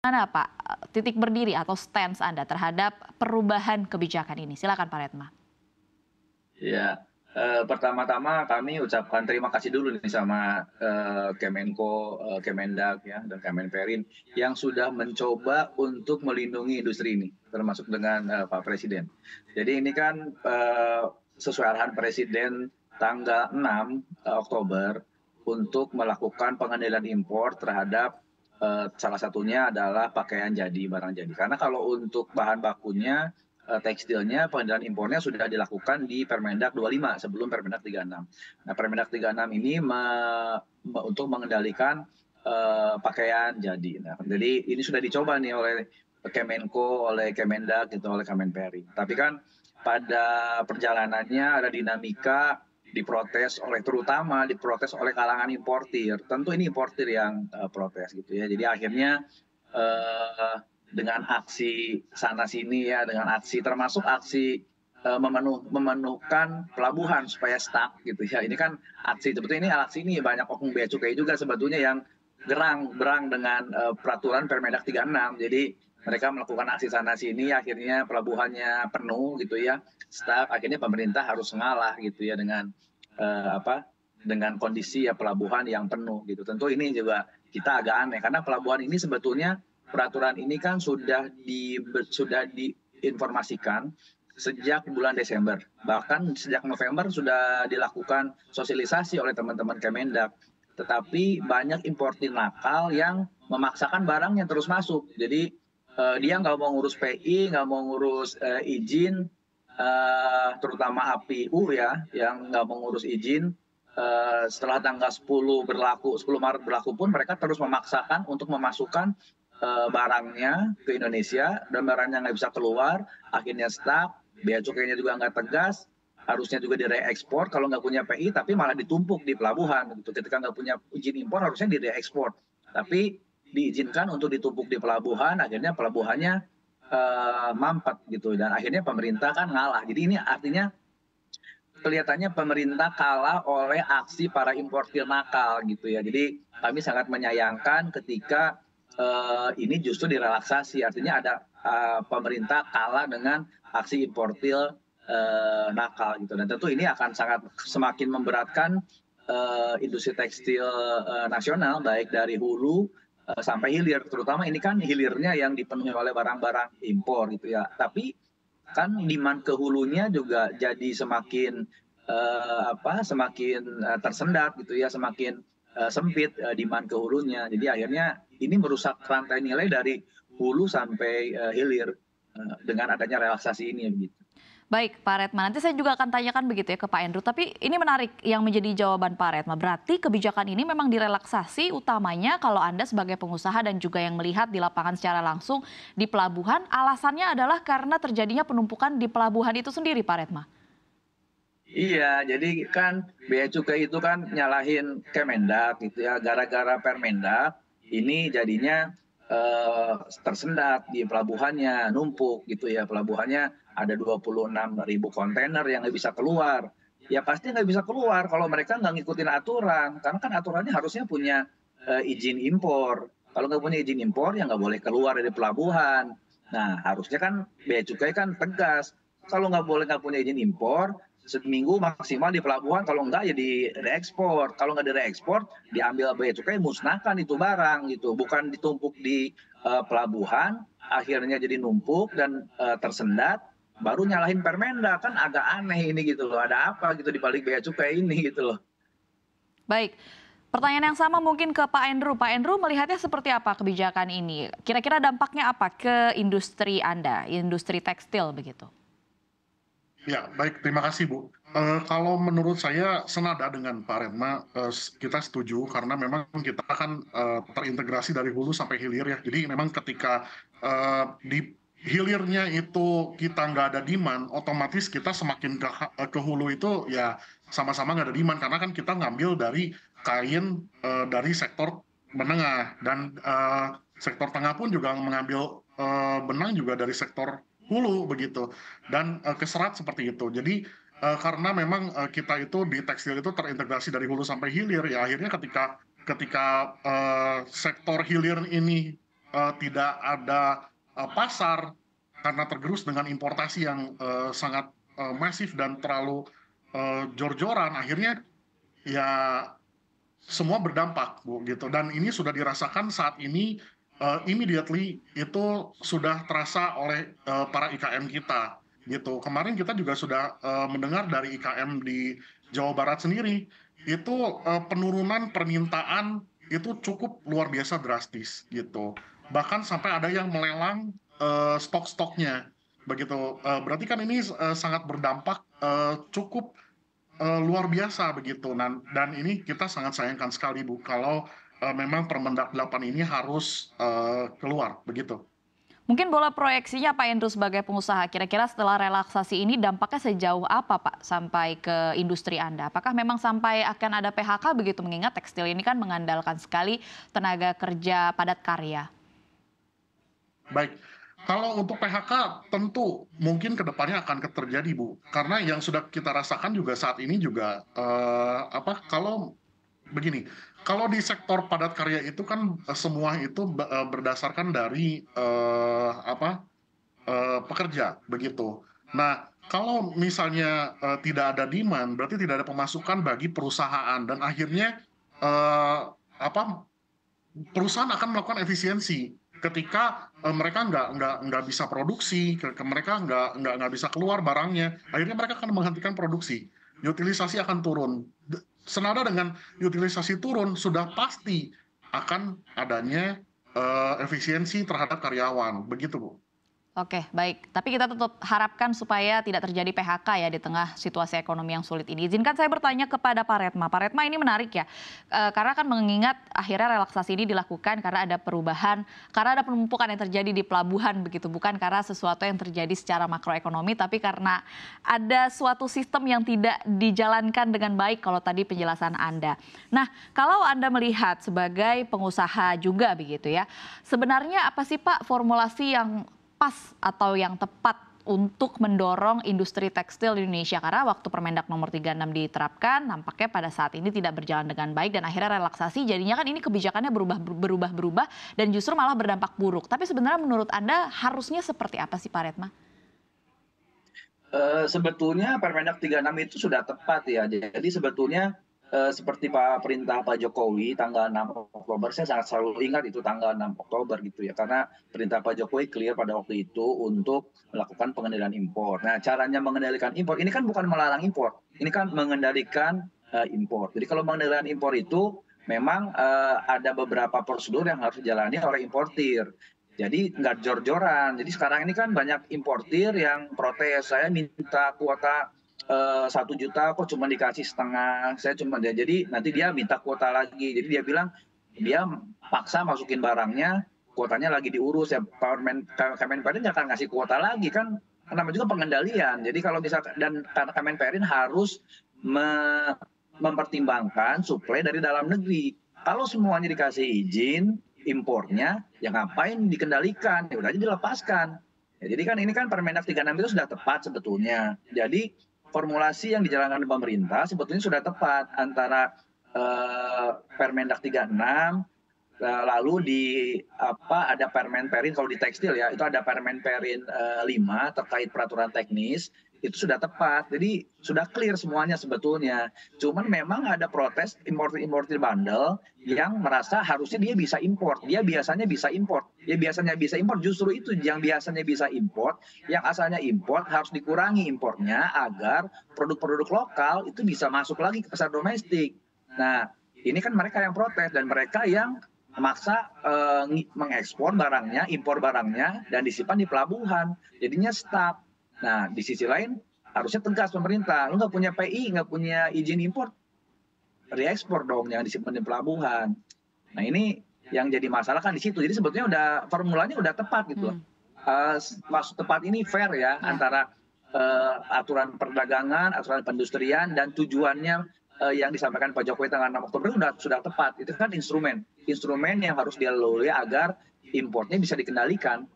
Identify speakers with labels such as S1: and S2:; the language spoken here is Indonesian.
S1: Mana Pak, titik berdiri atau stance Anda terhadap perubahan kebijakan ini? Silakan Pak Retma.
S2: Ya, pertama-tama kami ucapkan terima kasih dulu nih sama, Kemenko, Kemendag ya, dan Kemenperin yang sudah mencoba untuk melindungi industri ini, termasuk dengan, Pak Presiden. Jadi ini kan, sesuai arahan Presiden tanggal 6, Oktober untuk melakukan pengendalian impor terhadap, salah satunya adalah pakaian jadi, barang jadi. Karena kalau untuk bahan bakunya tekstilnya pengendalian impornya sudah dilakukan di Permendag 25 sebelum Permendag 36. Nah, Permendag 36 ini untuk mengendalikan pakaian jadi. Nah, jadi ini sudah dicoba nih oleh Kemenko, oleh Kemendag, gitu, oleh Kemenperi. Tapi kan pada perjalanannya ada dinamika terutama diprotes oleh kalangan importir. Tentu ini importir yang protes gitu ya. Jadi akhirnya eh, dengan aksi sana sini ya, dengan aksi termasuk aksi memenuhkan pelabuhan supaya stuck gitu ya. Ini kan aksi sebetulnya ini banyak oknum bea cukai juga sebetulnya yang berang dengan peraturan Permendag 36. Jadi mereka melakukan aksi sana sini akhirnya pelabuhannya penuh gitu ya. Stuck akhirnya pemerintah harus ngalah gitu ya dengan dengan kondisi ya pelabuhan yang penuh gitu. Tentu ini juga kita agak aneh karena pelabuhan ini sebetulnya peraturan ini kan sudah diinformasikan sejak bulan Desember. Bahkan sejak November sudah dilakukan sosialisasi oleh teman-teman Kemendak. Tetapi banyak importir nakal yang memaksakan barangnya terus masuk. Jadi dia nggak mau ngurus PI, nggak mau ngurus izin, terutama APU ya, yang nggak mau ngurus izin. Setelah tanggal 10 Maret berlaku pun mereka terus memaksakan untuk memasukkan barangnya ke Indonesia dan barangnya nggak bisa keluar, akhirnya stuck, bea cukainya juga nggak tegas, harusnya juga direekspor kalau nggak punya PI, tapi malah ditumpuk di pelabuhan. Gitu. Ketika nggak punya izin impor harusnya direekspor, tapi diizinkan untuk ditumpuk di pelabuhan, akhirnya pelabuhannya mampet gitu dan akhirnya pemerintah kan ngalah. Jadi ini artinya kelihatannya pemerintah kalah oleh aksi para importir nakal gitu ya. Jadi kami sangat menyayangkan ketika ini justru direlaksasi, artinya ada pemerintah kalah dengan aksi importir nakal gitu. Dan tentu ini akan semakin memberatkan industri tekstil nasional baik dari hulu sampai hilir. Terutama ini kan hilirnya yang dipenuhi oleh barang-barang impor gitu ya. Tapi kan demand ke hulunya juga jadi semakin tersendat gitu ya, semakin sempit demand ke hulunya. Jadi akhirnya ini merusak rantai nilai dari hulu sampai hilir dengan adanya relaksasi ini begitu.
S1: Baik Pak Retma, nanti saya juga akan tanyakan begitu ya ke Pak Endru. Tapi ini menarik yang menjadi jawaban Pak Retma. Berarti kebijakan ini memang direlaksasi utamanya kalau Anda sebagai pengusaha dan juga yang melihat di lapangan secara langsung di pelabuhan. Alasannya adalah karena terjadinya penumpukan di pelabuhan itu sendiri Pak Retma.
S2: Iya, jadi kan bea cukai itu kan nyalahin Kemendak gitu ya, gara-gara Permendak ini jadinya tersendat di pelabuhannya, numpuk gitu ya, pelabuhannya ada 26.000 kontainer yang nggak bisa keluar. Ya pasti nggak bisa keluar kalau mereka nggak ngikutin aturan, karena kan aturannya harusnya punya izin impor. Kalau nggak punya izin impor ya nggak boleh keluar dari pelabuhan. Nah harusnya kan bea cukai kan tegas, kalau nggak punya izin impor, seminggu maksimal di pelabuhan, kalau enggak ya direekspor. Kalau nggak direekspor, diambil bea cukai, musnahkan itu barang gitu. Bukan ditumpuk di pelabuhan, akhirnya jadi numpuk dan tersendat, baru nyalahin Permendak. Kan agak aneh ini gitu loh. Ada apa gitu di balik bea cukai ini gitu loh.
S1: Baik, pertanyaan yang sama mungkin ke Pak Endru. Pak Endru melihatnya seperti apa kebijakan ini? Kira-kira dampaknya apa ke industri Anda, industri tekstil begitu?
S3: Ya, baik. Terima kasih, Bu. Kalau menurut saya senada dengan Pak Retma, kita setuju karena memang kita kan terintegrasi dari hulu sampai hilir ya. Jadi memang ketika di hilirnya itu kita nggak ada demand, otomatis kita semakin ke hulu itu ya sama-sama nggak ada demand karena kan kita ngambil dari kain dari sektor menengah dan sektor tengah pun juga mengambil benang juga dari sektor hulu begitu dan keserat seperti itu. Jadi karena memang kita itu di tekstil itu terintegrasi dari hulu sampai hilir ya akhirnya ketika sektor hilir ini tidak ada pasar karena tergerus dengan importasi yang sangat masif dan terlalu jor-joran, akhirnya ya semua berdampak, Bu, gitu. Dan ini sudah dirasakan saat ini, immediately itu sudah terasa oleh para IKM kita, gitu. Kemarin kita juga sudah mendengar dari IKM di Jawa Barat sendiri, itu penurunan permintaan itu cukup luar biasa drastis, gitu. Bahkan sampai ada yang melelang stok-stoknya, begitu. Berarti kan ini sangat berdampak cukup luar biasa begitu. Dan ini kita sangat sayangkan sekali, Bu, kalau memang Permendak 8 ini harus keluar begitu.
S1: Mungkin bola proyeksinya Pak Hendro sebagai pengusaha, kira-kira setelah relaksasi ini dampaknya sejauh apa Pak sampai ke industri Anda? Apakah memang sampai akan ada PHK begitu, mengingat tekstil ini kan mengandalkan sekali tenaga kerja padat karya?
S3: Baik, kalau untuk PHK tentu mungkin kedepannya akan terjadi, Bu. Karena yang sudah kita rasakan juga saat ini juga kalau begini, kalau di sektor padat karya itu kan semua itu berdasarkan dari pekerja begitu. Nah, kalau misalnya tidak ada demand, berarti tidak ada pemasukan bagi perusahaan dan akhirnya eh, apa perusahaan akan melakukan efisiensi ketika mereka nggak bisa produksi, mereka nggak bisa keluar barangnya, akhirnya mereka akan menghentikan produksi, utilisasi akan turun. Senada dengan utilisasi turun, sudah pasti akan adanya efisiensi terhadap karyawan, begitu, Bu.
S1: Oke, baik. Tapi kita tetap harapkan supaya tidak terjadi PHK ya di tengah situasi ekonomi yang sulit ini. Izinkan saya bertanya kepada Pak Retma. Pak Retma, ini menarik ya, karena kan mengingat akhirnya relaksasi ini dilakukan karena ada perubahan, karena ada penumpukan yang terjadi di pelabuhan begitu, bukan karena sesuatu yang terjadi secara makroekonomi, tapi karena ada suatu sistem yang tidak dijalankan dengan baik kalau tadi penjelasan Anda. Nah, kalau Anda melihat sebagai pengusaha juga begitu ya, sebenarnya apa sih Pak formulasi yang pas atau yang tepat untuk mendorong industri tekstil di Indonesia? Karena waktu Permendak nomor 36 diterapkan, nampaknya pada saat ini tidak berjalan dengan baik dan akhirnya relaksasi. Jadinya kan ini kebijakannya berubah dan justru malah berdampak buruk. Tapi sebenarnya menurut Anda harusnya seperti apa sih Pak Retma?
S2: Sebetulnya Permendak 36 itu sudah tepat ya. Jadi sebetulnya seperti perintah Pak Jokowi tanggal 6 Oktober, saya sangat selalu ingat itu tanggal 6 Oktober gitu ya, karena perintah Pak Jokowi clear pada waktu itu untuk melakukan pengendalian impor. Nah, caranya mengendalikan impor ini kan bukan melarang impor, ini kan mengendalikan impor. Jadi kalau mengendalikan impor itu memang ada beberapa prosedur yang harus dijalani oleh importir. Jadi nggak jor-joran. Jadi sekarang ini kan banyak importir yang protes, saya minta kuota 1 juta kok cuma dikasih setengah, saya cuma dia, jadi nanti dia minta kuota lagi, jadi dia bilang dia paksa masukin barangnya, kuotanya lagi diurus ya, Kemenperin nggak akan ngasih kuota lagi kan, namanya juga pengendalian. Jadi kalau misalkan, dan karena Kemenperin harus mempertimbangkan suplai dari dalam negeri, kalau semuanya dikasih izin impornya, ya ngapain dikendalikan, ya udah aja dilepaskan. Ya, jadi kan ini kan Permendak 36 itu sudah tepat sebetulnya. Jadi formulasi yang dijalankan pemerintah sebetulnya sudah tepat antara Permendak 36, lalu ada Permenperin kalau di tekstil ya, itu ada Permenperin 5 terkait peraturan teknis, itu sudah tepat. Jadi sudah clear semuanya sebetulnya. Cuman memang ada protes importir bandel yang merasa harusnya dia bisa import. Dia biasanya bisa import. Justru itu yang biasanya bisa import, yang asalnya import harus dikurangi impornya agar produk-produk lokal itu bisa masuk lagi ke pasar domestik. Nah, ini kan mereka yang protes dan mereka yang memaksa mengekspor barangnya, impor barangnya, dan disimpan di pelabuhan. Jadinya stuck. Nah, di sisi lain harusnya tegas pemerintah. Lu nggak punya PI, nggak punya izin impor, reekspor dong, jangan disimpan di pelabuhan. Nah, ini yang jadi masalah kan di situ. Jadi sebetulnya formulanya udah tepat gitu. Maksud tepat ini fair ya, antara aturan perdagangan, aturan pendustrian, dan tujuannya yang disampaikan Pak Jokowi tanggal 6 Oktober sudah tepat. Itu kan instrumen yang harus dilalui agar importnya bisa dikendalikan.